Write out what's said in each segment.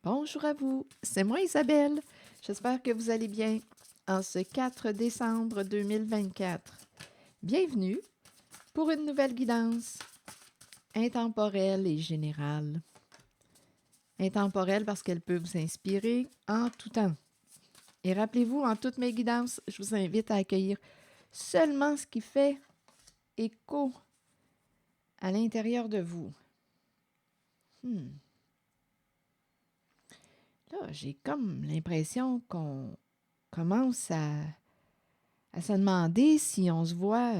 Bonjour à vous, c'est moi Isabelle. J'espère que vous allez bien en ce 4 décembre 2024. Bienvenue pour une nouvelle guidance intemporelle et générale. Intemporelle parce qu'elle peut vous inspirer en tout temps. Et rappelez-vous, en toutes mes guidances, je vous invite à accueillir seulement ce qui fait écho à l'intérieur de vous. Là, j'ai comme l'impression qu'on commence à se demander si on se voit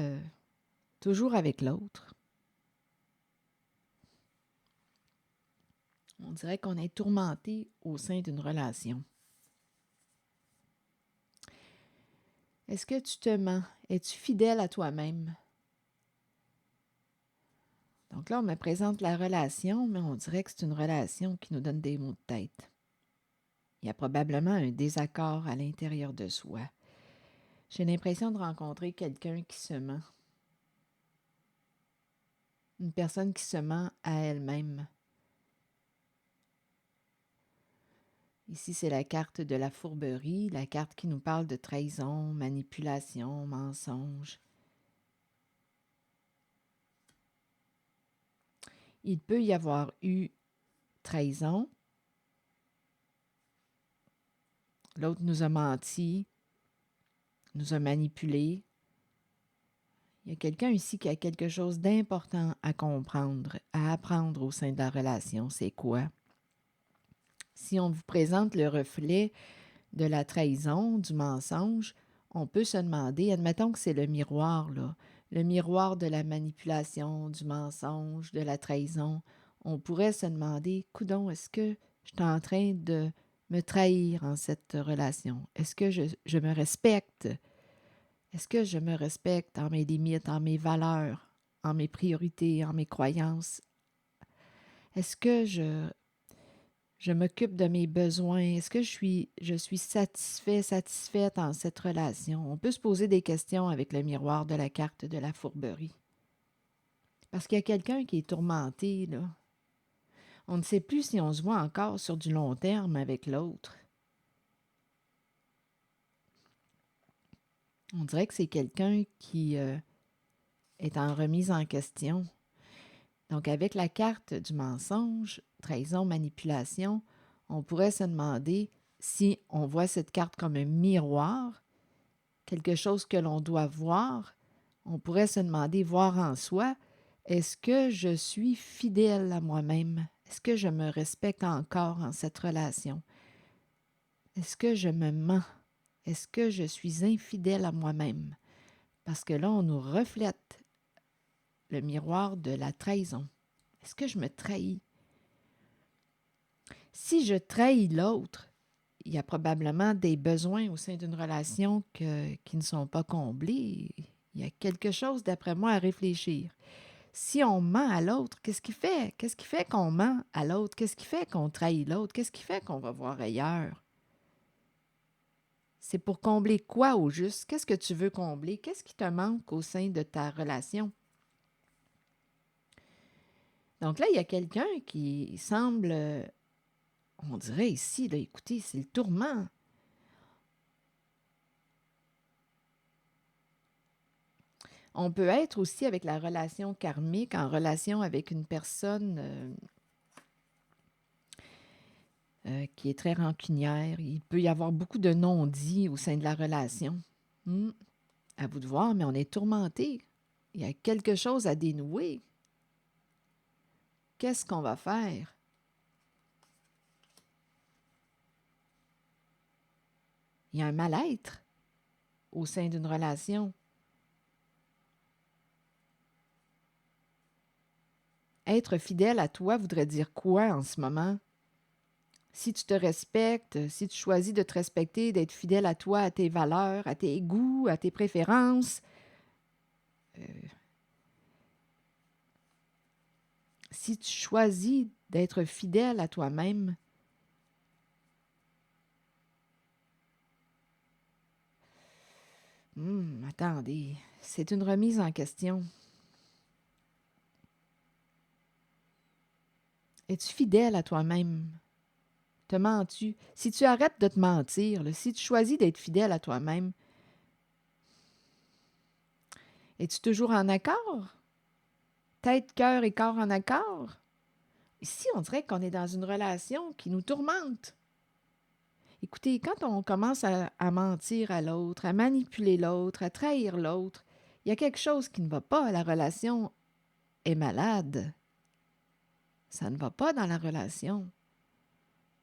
toujours avec l'autre. On dirait qu'on est tourmenté au sein d'une relation. Est-ce que tu te mens? Es-tu fidèle à toi-même? Donc là, on me présente la relation, mais on dirait que c'est une relation qui nous donne des maux de tête. Il y a probablement un désaccord à l'intérieur de soi. J'ai l'impression de rencontrer quelqu'un qui se ment. Une personne qui se ment à elle-même. Ici, c'est la carte de la fourberie, la carte qui nous parle de trahison, manipulation, mensonge. Il peut y avoir eu trahison. L'autre nous a menti, nous a manipulés. Il y a quelqu'un ici qui a quelque chose d'important à comprendre, à apprendre au sein de la relation. C'est quoi? Si on vous présente le reflet de la trahison, du mensonge, on peut se demander, admettons que c'est le miroir, là, le miroir de la manipulation, du mensonge, de la trahison. On pourrait se demander, coudon, est-ce que je suis en train de me trahir en cette relation? Est-ce que je me respecte? Est-ce que je me respecte en mes limites, en mes valeurs, en mes priorités, en mes croyances? Est-ce que je m'occupe de mes besoins? Est-ce que je suis satisfaite en cette relation? On peut se poser des questions avec le miroir de la carte de la fourberie. Parce qu'il y a quelqu'un qui est tourmenté, là. On ne sait plus si on se voit encore sur du long terme avec l'autre. On dirait que c'est quelqu'un qui est en remise en question. Donc, avec la carte du mensonge, trahison, manipulation, on pourrait se demander si on voit cette carte comme un miroir, quelque chose que l'on doit voir. On pourrait se demander, voir en soi, est-ce que je suis fidèle à moi-même? Est-ce que je me respecte encore en cette relation? Est-ce que je me mens? Est-ce que je suis infidèle à moi-même? Parce que là, on nous reflète le miroir de la trahison. Est-ce que je me trahis? Si je trahis l'autre, il y a probablement des besoins au sein d'une relation qui ne sont pas comblés. Il y a quelque chose, d'après moi, à réfléchir. Si on ment à l'autre, qu'est-ce qui fait? Qu'est-ce qui fait qu'on ment à l'autre? Qu'est-ce qui fait qu'on trahit l'autre? Qu'est-ce qui fait qu'on va voir ailleurs? C'est pour combler quoi au juste? Qu'est-ce que tu veux combler? Qu'est-ce qui te manque au sein de ta relation? Donc là, il y a quelqu'un qui semble, on dirait ici, là, écoutez, c'est le tourment. On peut être aussi avec la relation karmique, en relation avec une personne qui est très rancunière. Il peut y avoir beaucoup de non-dits au sein de la relation. À vous de voir, mais on est tourmenté. Il y a quelque chose à dénouer. Qu'est-ce qu'on va faire? Il y a un mal-être au sein d'une relation. Être fidèle à toi voudrait dire quoi en ce moment? Si tu te respectes, si tu choisis de te respecter, d'être fidèle à toi, à tes valeurs, à tes goûts, à tes préférences, si tu choisis d'être fidèle à toi-même, attendez, c'est une remise en question. Es-tu fidèle à toi-même? Te mens-tu? Si tu arrêtes de te mentir, là, si tu choisis d'être fidèle à toi-même, es-tu toujours en accord? Tête, cœur et corps en accord? Ici, on dirait qu'on est dans une relation qui nous tourmente. Écoutez, quand on commence à mentir à l'autre, à manipuler l'autre, à trahir l'autre, il y a quelque chose qui ne va pas. La relation est malade. Ça ne va pas dans la relation.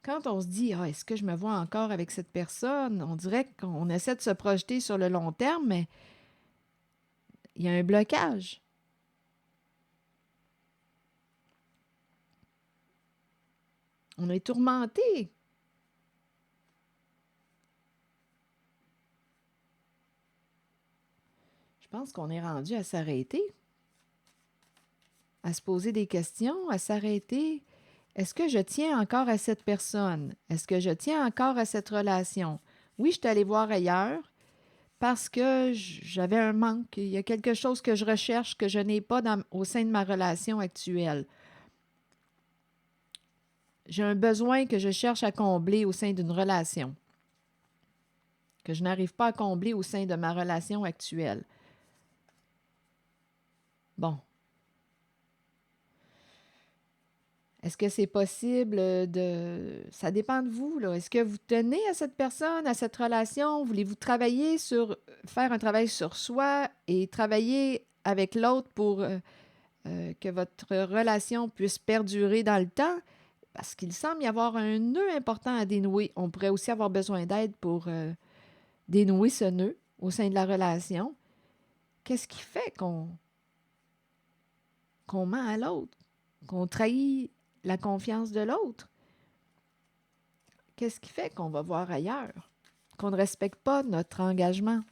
Quand on se dit « Ah, est-ce que je me vois encore avec cette personne? » On dirait qu'on essaie de se projeter sur le long terme, mais il y a un blocage. On est tourmenté. Je pense qu'on est rendu à s'arrêter, à se poser des questions, à s'arrêter. Est-ce que je tiens encore à cette personne? Est-ce que je tiens encore à cette relation? Oui, je suis allée voir ailleurs parce que j'avais un manque. Il y a quelque chose que je recherche que je n'ai pas au sein de ma relation actuelle. J'ai un besoin que je cherche à combler au sein d'une relation, que je n'arrive pas à combler au sein de ma relation actuelle. Bon. Est-ce que c'est possible de... Ça dépend de vous, là. Est-ce que vous tenez à cette personne, à cette relation? Voulez-vous faire un travail sur soi et travailler avec l'autre pour que votre relation puisse perdurer dans le temps? Parce qu'il semble y avoir un nœud important à dénouer. On pourrait aussi avoir besoin d'aide pour dénouer ce nœud au sein de la relation. Qu'est-ce qui fait qu'on ment à l'autre, qu'on trahit la confiance de l'autre? Qu'est-ce qui fait qu'on va voir ailleurs, qu'on ne respecte pas notre engagement?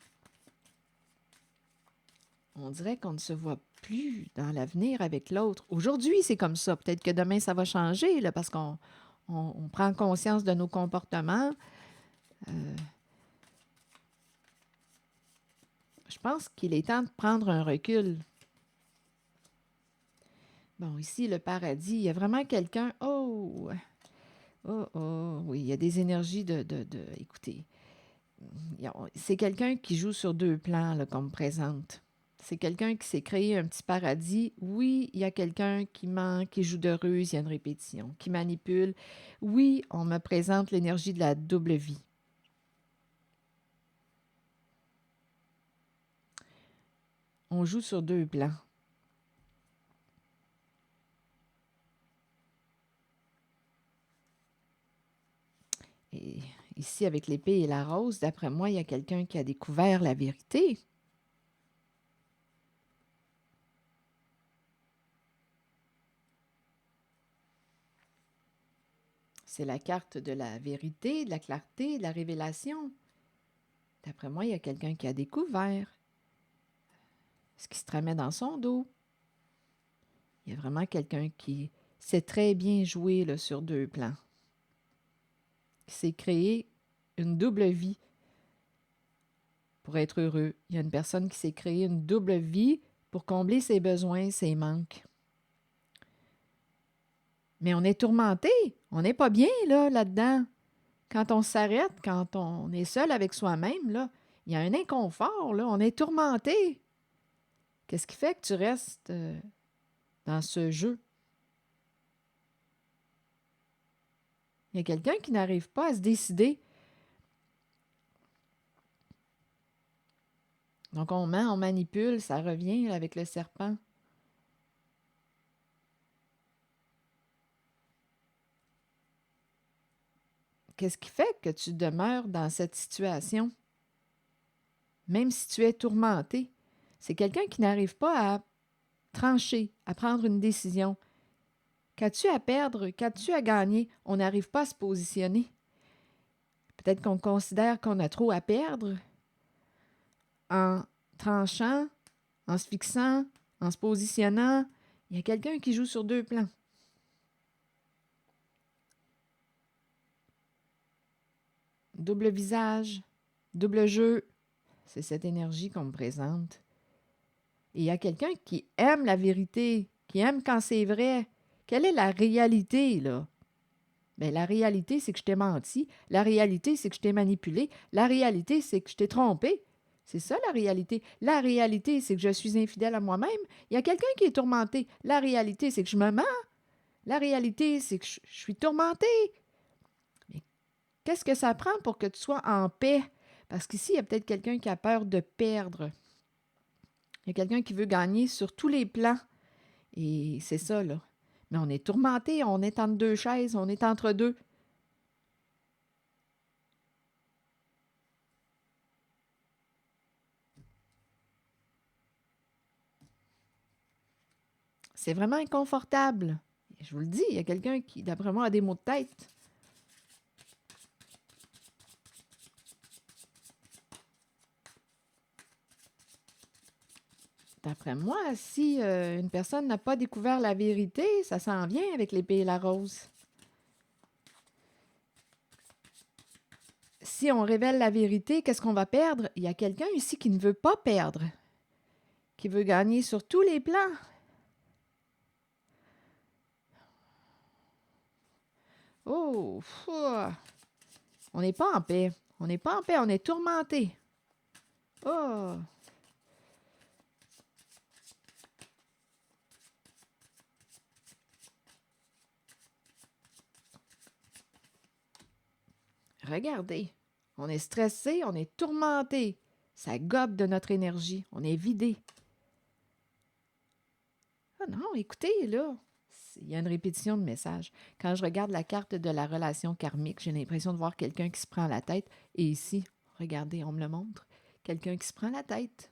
On dirait qu'on ne se voit plus dans l'avenir avec l'autre. Aujourd'hui, c'est comme ça. Peut-être que demain, ça va changer là, parce qu'on prend conscience de nos comportements. Je pense qu'il est temps de prendre un recul. Bon, ici, le paradis, il y a vraiment quelqu'un... Oh! Oh, oh! Oui, il y a des énergies écoutez, c'est quelqu'un qui joue sur deux plans, là, qu'on me présente. C'est quelqu'un qui s'est créé un petit paradis. Oui, il y a quelqu'un qui ment, qui joue de ruse, il y a une répétition, qui manipule. Oui, on me présente l'énergie de la double vie. On joue sur deux plans. Et ici, avec l'épée et la rose, d'après moi, il y a quelqu'un qui a découvert la vérité. C'est la carte de la vérité, de la clarté, de la révélation. D'après moi, il y a quelqu'un qui a découvert ce qui se tramait dans son dos. Il y a vraiment quelqu'un qui sait très bien jouer là, sur deux plans, qui s'est créé une double vie pour être heureux. Il y a une personne qui s'est créé une double vie pour combler ses besoins, ses manques. Mais on est tourmenté, on n'est pas bien là-dedans. Quand on s'arrête, quand on est seul avec soi-même, là, il y a un inconfort, là, on est tourmenté. Qu'est-ce qui fait que tu restes dans ce jeu? Il y a quelqu'un qui n'arrive pas à se décider. Donc, on ment, on manipule, ça revient là, avec le serpent. Qu'est-ce qui fait que tu demeures dans cette situation? Même si tu es tourmenté, c'est quelqu'un qui n'arrive pas à trancher, à prendre une décision. Qu'as-tu à perdre? Qu'as-tu à gagner? On n'arrive pas à se positionner. Peut-être qu'on considère qu'on a trop à perdre en tranchant, en se fixant, en se positionnant. Il y a quelqu'un qui joue sur deux plans. Double visage, double jeu. C'est cette énergie qu'on me présente. Et il y a quelqu'un qui aime la vérité, qui aime quand c'est vrai. Quelle est la réalité, là? Bien, la réalité, c'est que je t'ai menti. La réalité, c'est que je t'ai manipulé. La réalité, c'est que je t'ai trompé. C'est ça la réalité. La réalité, c'est que je suis infidèle à moi-même. Il y a quelqu'un qui est tourmenté. La réalité, c'est que je me mens. La réalité, c'est que je suis tourmenté. Mais qu'est-ce que ça prend pour que tu sois en paix? Parce qu'ici, il y a peut-être quelqu'un qui a peur de perdre. Il y a quelqu'un qui veut gagner sur tous les plans. Et c'est ça, là. Mais on est tourmenté, on est entre deux chaises, on est entre deux. C'est vraiment inconfortable. Je vous le dis, il y a quelqu'un qui, d'après moi, a des maux de tête. D'après moi, si une personne n'a pas découvert la vérité, ça s'en vient avec l'épée et la rose. Si on révèle la vérité, qu'est-ce qu'on va perdre? Il y a quelqu'un ici qui ne veut pas perdre, qui veut gagner sur tous les plans. Oh, on n'est pas en paix. On n'est pas en paix, on est tourmenté. Oh, regardez, on est stressé, on est tourmenté. Ça gobe de notre énergie, on est vidé. Ah non, écoutez, là, il y a une répétition de messages. Quand je regarde la carte de la relation karmique, j'ai l'impression de voir quelqu'un qui se prend la tête. Et ici, regardez, on me le montre, quelqu'un qui se prend la tête,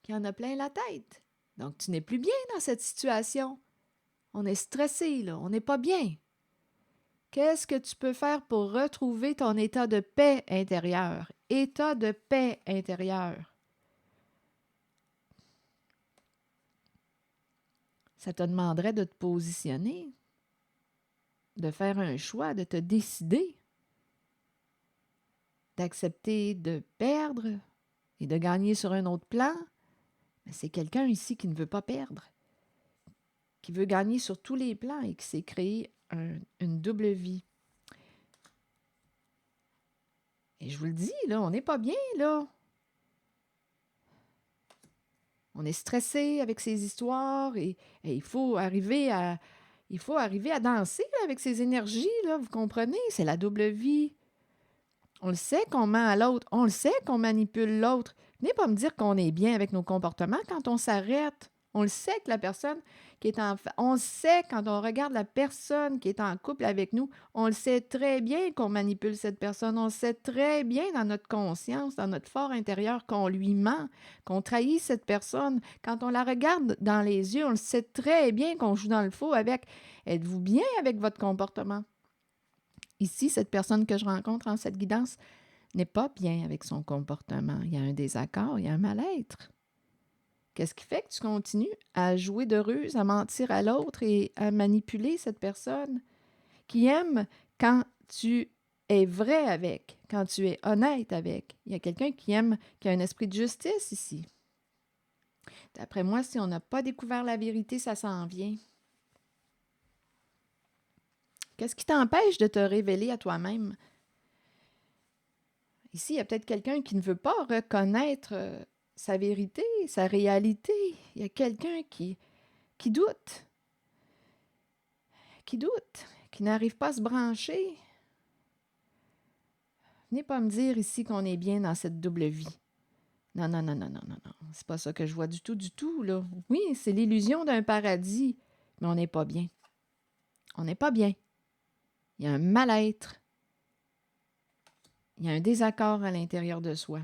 qui en a plein la tête. Donc, tu n'es plus bien dans cette situation. On est stressé, là, on n'est pas bien. Qu'est-ce que tu peux faire pour retrouver ton état de paix intérieure? État de paix intérieure. Ça te demanderait de te positionner, de faire un choix, de te décider, d'accepter de perdre et de gagner sur un autre plan. Mais c'est quelqu'un ici qui ne veut pas perdre, qui veut gagner sur tous les plans et qui s'est créé une double vie. Et je vous le dis, là, on n'est pas bien, là. On est stressé avec ces histoires et il faut arriver à danser là, avec ces énergies, là, vous comprenez? C'est la double vie. On le sait qu'on ment à l'autre, on le sait qu'on manipule l'autre. Venez pas me dire qu'on est bien avec nos comportements quand on s'arrête. On le sait que la personne qui est on le sait quand on regarde la personne qui est en couple avec nous, on le sait très bien qu'on manipule cette personne. On le sait très bien dans notre conscience, dans notre fort intérieur qu'on lui ment, qu'on trahit cette personne. Quand on la regarde dans les yeux, on le sait très bien qu'on joue dans le faux avec. Êtes-vous bien avec votre comportement? Ici, cette personne que je rencontre en cette guidance n'est pas bien avec son comportement. Il y a un désaccord, il y a un mal-être. Qu'est-ce qui fait que tu continues à jouer de ruse, à mentir à l'autre et à manipuler cette personne qui aime quand tu es vrai avec, quand tu es honnête avec? Il y a quelqu'un qui aime, qui a un esprit de justice ici. D'après moi, si on n'a pas découvert la vérité, ça s'en vient. Qu'est-ce qui t'empêche de te révéler à toi-même? Ici, il y a peut-être quelqu'un qui ne veut pas reconnaître sa vérité, sa réalité. Il y a quelqu'un qui doute, qui n'arrive pas à se brancher. Venez pas me dire ici qu'on est bien dans cette double vie. Non, non, non, non, non, non, non. C'est pas ça que je vois du tout, là. Oui, c'est l'illusion d'un paradis, mais on n'est pas bien. On n'est pas bien. Il y a un mal-être. Il y a un désaccord à l'intérieur de soi.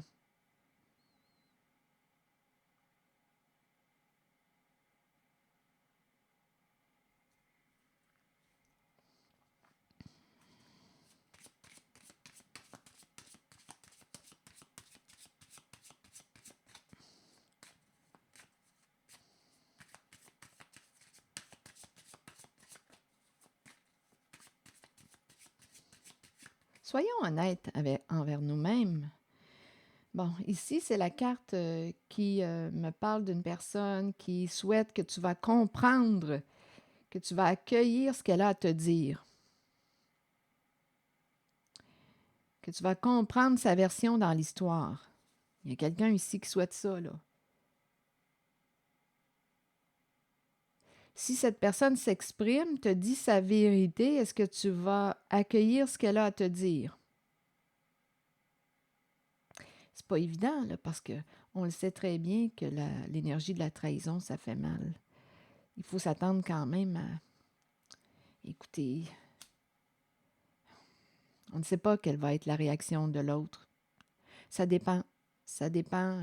Soyons honnêtes envers nous-mêmes. Bon, ici, c'est la carte qui me parle d'une personne qui souhaite que tu vas comprendre, que tu vas accueillir ce qu'elle a à te dire. que tu vas comprendre sa version dans l'histoire. Il y a quelqu'un ici qui souhaite ça, là. Si cette personne s'exprime, te dit sa vérité, est-ce que tu vas accueillir ce qu'elle a à te dire? C'est pas évident, là, parce que on le sait très bien que l'énergie de la trahison, ça fait mal. Il faut s'attendre quand même à... Écoutez, on ne sait pas quelle va être la réaction de l'autre. Ça dépend. Ça dépend...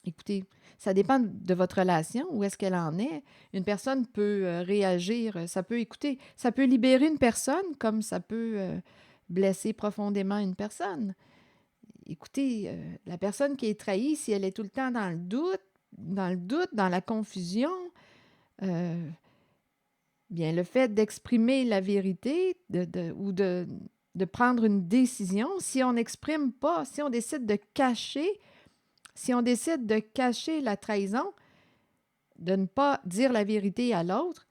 écoutez, ça dépend de votre relation, où est-ce qu'elle en est. Une personne peut réagir, ça peut écouter, ça peut libérer une personne comme ça peut blesser profondément une personne. Écoutez, la personne qui est trahie, si elle est tout le temps dans la confusion, bien, le fait d'exprimer la vérité ou de prendre une décision, si on n'exprime pas, si on décide de cacher, la trahison, de ne pas dire la vérité à l'autre,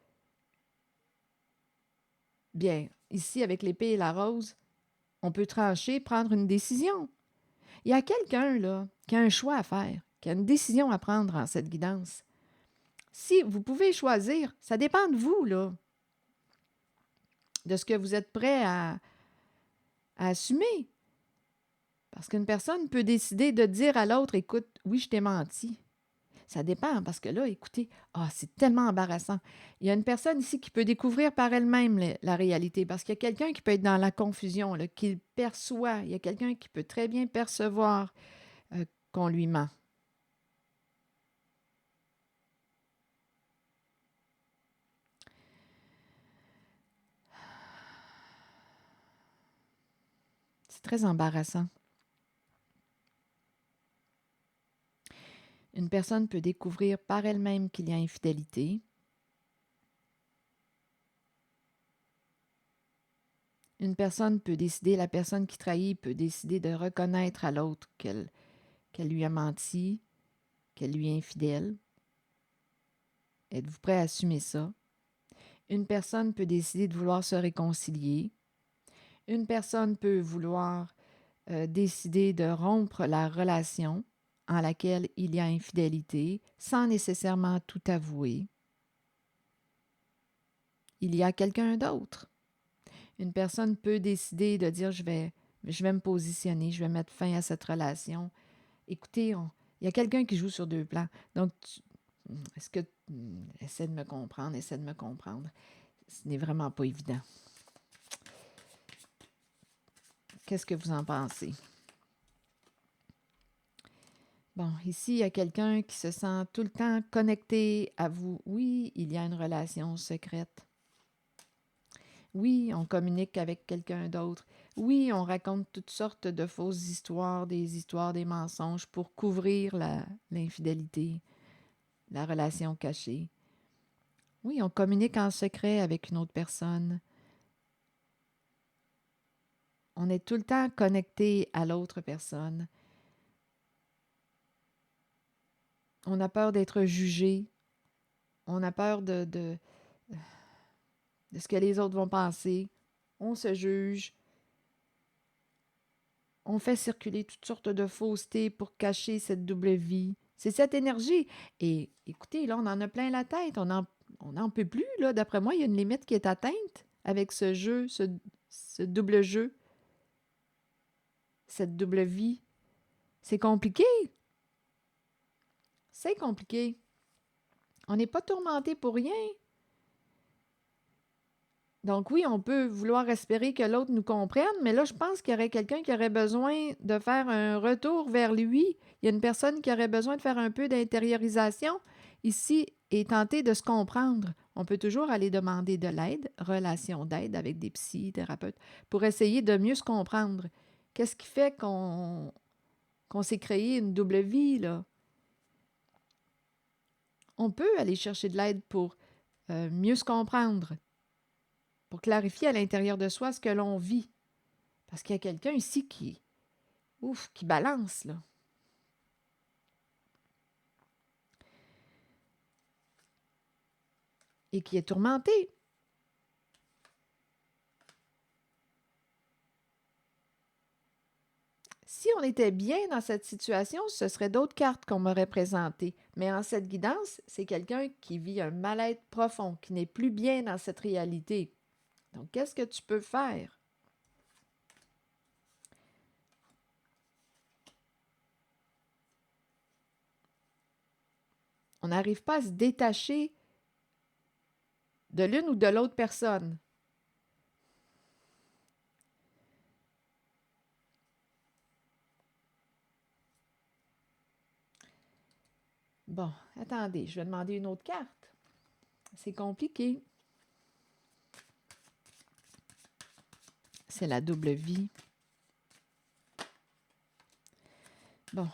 bien, ici, avec l'épée et la rose, on peut trancher, prendre une décision. Il y a quelqu'un, là, qui a un choix à faire, qui a une décision à prendre en cette guidance. Si vous pouvez choisir, ça dépend de vous, là, de ce que vous êtes prêt à assumer. Parce qu'une personne peut décider de dire à l'autre, écoute, oui, je t'ai menti. Ça dépend, parce que là, écoutez, c'est tellement embarrassant. Il y a une personne ici qui peut découvrir par elle-même la réalité, parce qu'il y a quelqu'un qui peut être dans la confusion, là, qui perçoit. Il y a quelqu'un qui peut très bien percevoir qu'on lui ment. C'est très embarrassant. Une personne peut découvrir par elle-même qu'il y a infidélité. Une personne peut décider, la personne qui trahit peut décider de reconnaître à l'autre qu'elle lui a menti, qu'elle lui est infidèle. Êtes-vous prêt à assumer ça? Une personne peut décider de vouloir se réconcilier. Une personne peut vouloir décider de rompre la relation en laquelle il y a infidélité sans nécessairement tout avouer. Il y a quelqu'un d'autre. Une personne peut décider de dire je vais me positionner, je vais mettre fin à cette relation. Écoutez, il y a quelqu'un qui joue sur deux plans. Donc, est-ce que... essaie de me comprendre. Ce n'est vraiment pas évident. Qu'est-ce que vous en pensez? Bon, ici, il y a quelqu'un qui se sent tout le temps connecté à vous. Oui, il y a une relation secrète. Oui, on communique avec quelqu'un d'autre. Oui, on raconte toutes sortes de fausses histoires, des mensonges pour couvrir l'infidélité, la relation cachée. Oui, on communique en secret avec une autre personne. On est tout le temps connecté à l'autre personne. On a peur d'être jugé. On a peur de ce que les autres vont penser. On se juge. On fait circuler toutes sortes de faussetés pour cacher cette double vie. C'est cette énergie. Et écoutez, là, on en a plein la tête. On n'en peut plus, là. D'après moi, il y a une limite qui est atteinte avec ce jeu, ce double jeu, cette double vie. C'est compliqué. C'est compliqué. On n'est pas tourmenté pour rien. Donc oui, on peut vouloir espérer que l'autre nous comprenne, mais là, je pense qu'il y aurait quelqu'un qui aurait besoin de faire un retour vers lui. Il y a une personne qui aurait besoin de faire un peu d'intériorisation ici et tenter de se comprendre. On peut toujours aller demander de l'aide, relation d'aide avec des psychothérapeutes, pour essayer de mieux se comprendre. Qu'est-ce qui fait qu'on s'est créé une double vie, là? On peut aller chercher de l'aide pour mieux se comprendre, pour clarifier à l'intérieur de soi ce que l'on vit. Parce qu'il y a quelqu'un ici qui balance, là. Et qui est tourmenté. Si on était bien dans cette situation, ce serait d'autres cartes qu'on m'aurait présentées. Mais en cette guidance, c'est quelqu'un qui vit un mal-être profond, qui n'est plus bien dans cette réalité. Donc, qu'est-ce que tu peux faire? On n'arrive pas à se détacher de l'une ou de l'autre personne. Bon, attendez, je vais demander une autre carte. C'est compliqué. C'est la double vie. Bon.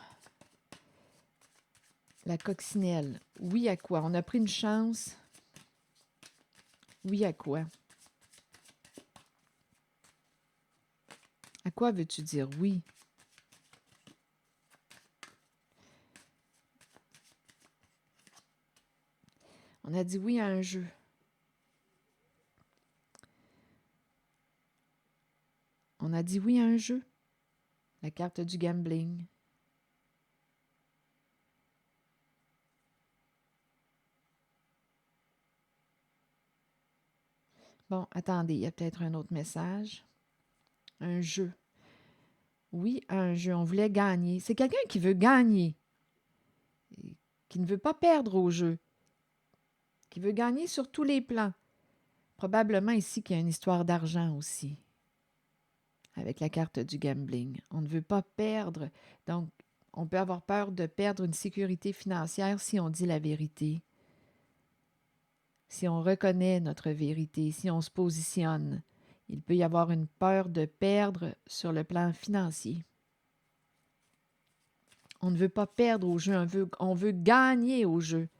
La coccinelle. Oui à quoi? On a pris une chance. Oui à quoi? À quoi veux-tu dire oui? On a dit oui à un jeu. On a dit oui à un jeu. La carte du gambling. Bon, attendez, il y a peut-être un autre message. Un jeu. Oui à un jeu. On voulait gagner. C'est quelqu'un qui veut gagner. Qui ne veut pas perdre au jeu. Qui veut gagner sur tous les plans. Probablement ici qu'il y a une histoire d'argent aussi. Avec la carte du gambling. On ne veut pas perdre. Donc, on peut avoir peur de perdre une sécurité financière si on dit la vérité. Si on reconnaît notre vérité, si on se positionne, il peut y avoir une peur de perdre sur le plan financier. On ne veut pas perdre au jeu, on veut gagner au jeu.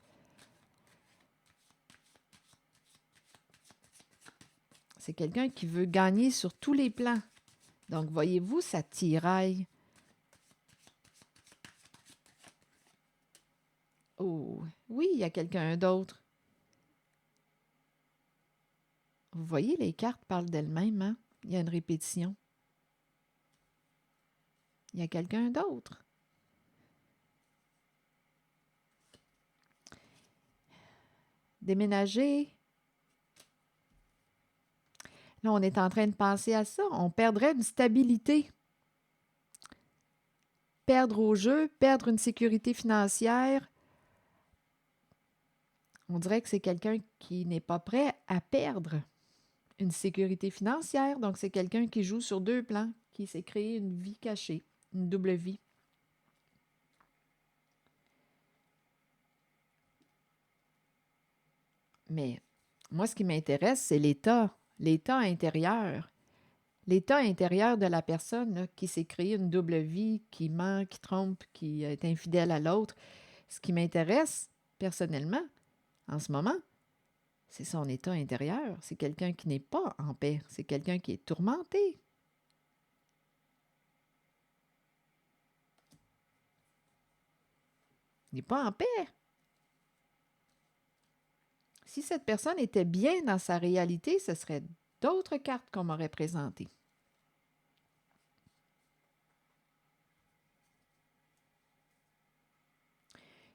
C'est quelqu'un qui veut gagner sur tous les plans. Donc, voyez-vous, ça tiraille. Oh, oui, il y a quelqu'un d'autre. Vous voyez, les cartes parlent d'elles-mêmes, hein? Il y a une répétition. Il y a quelqu'un d'autre. Déménager. Là, on est en train de penser à ça. On perdrait une stabilité. Perdre au jeu, perdre une sécurité financière. On dirait que c'est quelqu'un qui n'est pas prêt à perdre une sécurité financière. Donc, c'est quelqu'un qui joue sur deux plans, qui s'est créé une vie cachée, une double vie. Mais moi, ce qui m'intéresse, c'est l'état intérieur. L'état intérieur de la personne là, qui s'est créé une double vie, qui ment, qui trompe, qui est infidèle à l'autre. Ce qui m'intéresse, personnellement, en ce moment, c'est son état intérieur. C'est quelqu'un qui n'est pas en paix. C'est quelqu'un qui est tourmenté. Il n'est pas en paix. Si cette personne était bien dans sa réalité, ce serait d'autres cartes qu'on m'aurait présentées.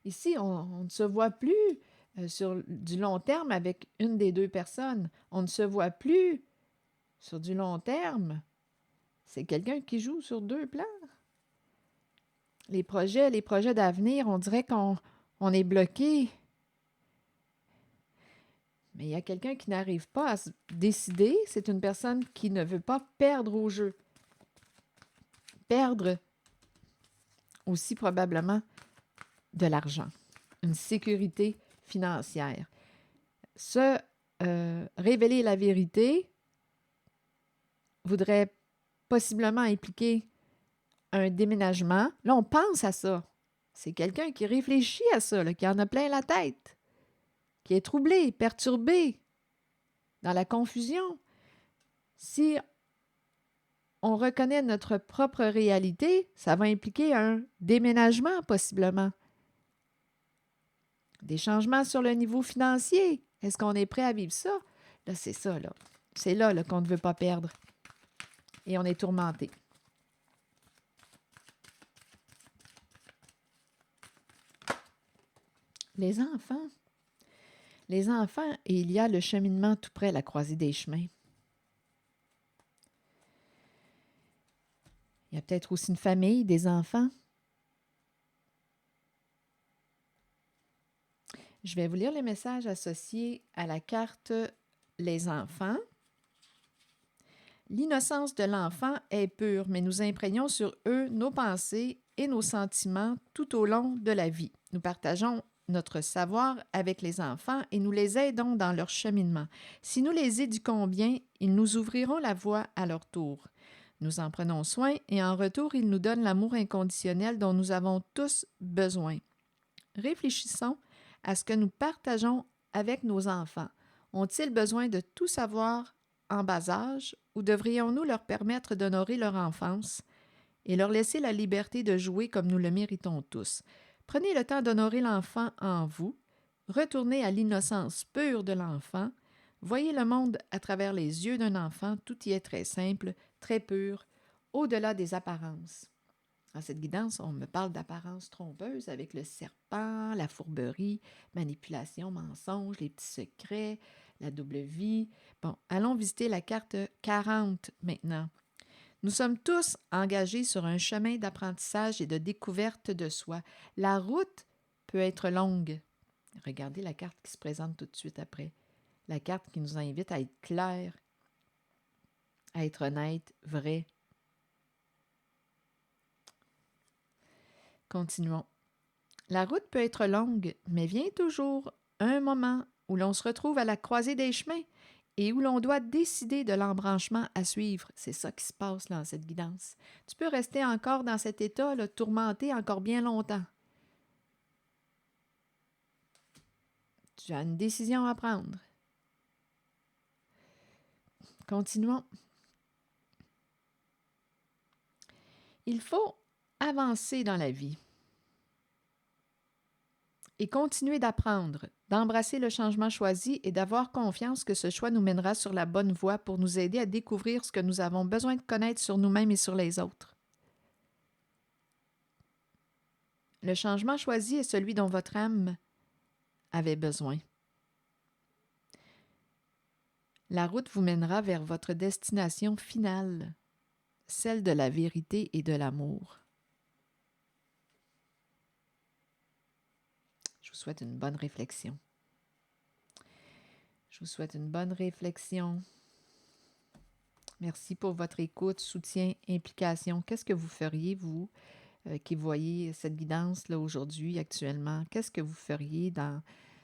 Ici, on ne se voit plus sur du long terme avec une des deux personnes. On ne se voit plus sur du long terme. C'est quelqu'un qui joue sur deux plans. Les projets d'avenir, on dirait qu'on est bloqué. Mais il y a quelqu'un qui n'arrive pas à se décider. C'est une personne qui ne veut pas perdre au jeu. Perdre aussi probablement de l'argent, une sécurité financière. Se révéler la vérité voudrait possiblement impliquer un déménagement. Là, on pense à ça. C'est quelqu'un qui réfléchit à ça, là, qui en a plein la tête, qui est troublé, perturbé, dans la confusion. Si on reconnaît notre propre réalité, ça va impliquer un déménagement possiblement. Des changements sur le niveau financier. Est-ce qu'on est prêt à vivre ça? Là, c'est ça, là. C'est là, qu'on ne veut pas perdre. Et on est tourmenté. Les enfants. Les enfants, et il y a le cheminement tout près, la croisée des chemins. Il y a peut-être aussi une famille, des enfants. Je vais vous lire les messages associés à la carte Les enfants. L'innocence de l'enfant est pure, mais nous imprégnons sur eux nos pensées et nos sentiments tout au long de la vie. Nous partageons notre savoir avec les enfants et nous les aidons dans leur cheminement. Si nous les éduquons bien, ils nous ouvriront la voie à leur tour. Nous en prenons soin et en retour, ils nous donnent l'amour inconditionnel dont nous avons tous besoin. Réfléchissons à ce que nous partageons avec nos enfants. Ont-ils besoin de tout savoir en bas âge ou devrions-nous leur permettre d'honorer leur enfance et leur laisser la liberté de jouer comme nous le méritons tous? Prenez le temps d'honorer l'enfant en vous, retournez à l'innocence pure de l'enfant, voyez le monde à travers les yeux d'un enfant, tout y est très simple, très pur, au-delà des apparences. Dans cette guidance, on me parle d'apparence trompeuse avec le serpent, la fourberie, manipulation, mensonge, les petits secrets, la double vie. Bon, allons visiter la carte 40 maintenant. Nous sommes tous engagés sur un chemin d'apprentissage et de découverte de soi. La route peut être longue. Regardez la carte qui se présente tout de suite après. La carte qui nous invite à être clair, à être honnête, vrai. Continuons. La route peut être longue, mais vient toujours un moment où l'on se retrouve à la croisée des chemins et où l'on doit décider de l'embranchement à suivre. C'est ça qui se passe là, dans cette guidance. Tu peux rester encore dans cet état, là, tourmenté encore bien longtemps. Tu as une décision à prendre. Continuons. Il faut avancer dans la vie et continuer d'apprendre, d'embrasser le changement choisi et d'avoir confiance que ce choix nous mènera sur la bonne voie pour nous aider à découvrir ce que nous avons besoin de connaître sur nous-mêmes et sur les autres. Le changement choisi est celui dont votre âme avait besoin. La route vous mènera vers votre destination finale, celle de la vérité et de l'amour. Je vous souhaite une bonne réflexion. Je vous souhaite une bonne réflexion. Merci pour votre écoute, soutien, implication. Qu'est-ce que vous feriez, vous, qui voyez cette guidance-là aujourd'hui, actuellement? Qu'est-ce que vous feriez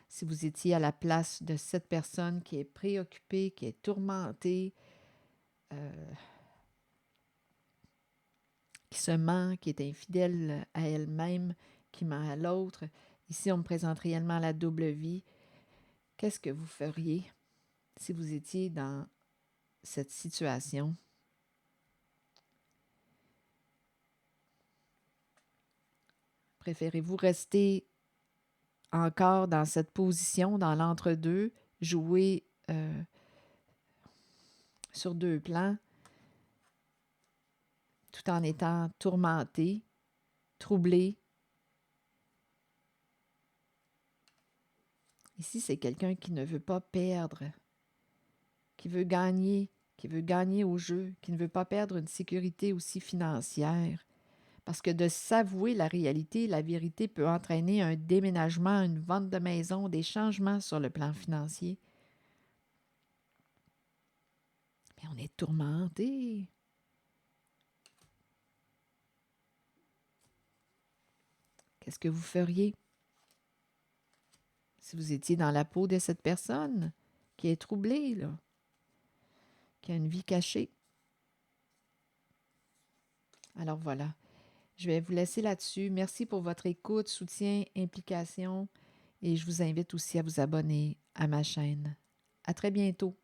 si vous étiez à la place de cette personne qui est préoccupée, qui est tourmentée, qui se ment, qui est infidèle à elle-même, qui ment à l'autre? Ici, on me présente réellement la double vie. Qu'est-ce que vous feriez si vous étiez dans cette situation? Préférez-vous rester encore dans cette position, dans l'entre-deux, jouer sur deux plans, tout en étant tourmenté, troublé? Ici, c'est quelqu'un qui ne veut pas perdre, qui veut gagner au jeu, qui ne veut pas perdre une sécurité aussi financière. Parce que de s'avouer la réalité, la vérité peut entraîner un déménagement, une vente de maison, des changements sur le plan financier. Mais on est tourmenté. Qu'est-ce que vous feriez si vous étiez dans la peau de cette personne qui est troublée, là, qui a une vie cachée? Alors voilà. Je vais vous laisser là-dessus. Merci pour votre écoute, soutien, implication et je vous invite aussi à vous abonner à ma chaîne. À très bientôt.